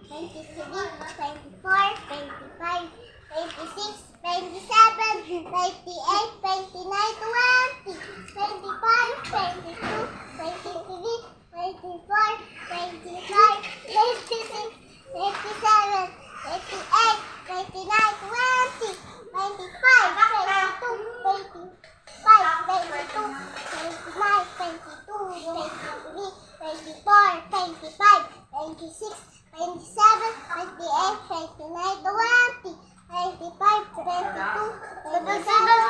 23, 24, 25, 26, 27, 28, 29, 20, 25, 22, 23, 24, 25, 26, 27, 28, 29, 20, 25, 22, 25, 22, 29, 22, 23, 24, 25, 26, 27, 28, 29, 20, 25, 22, 27,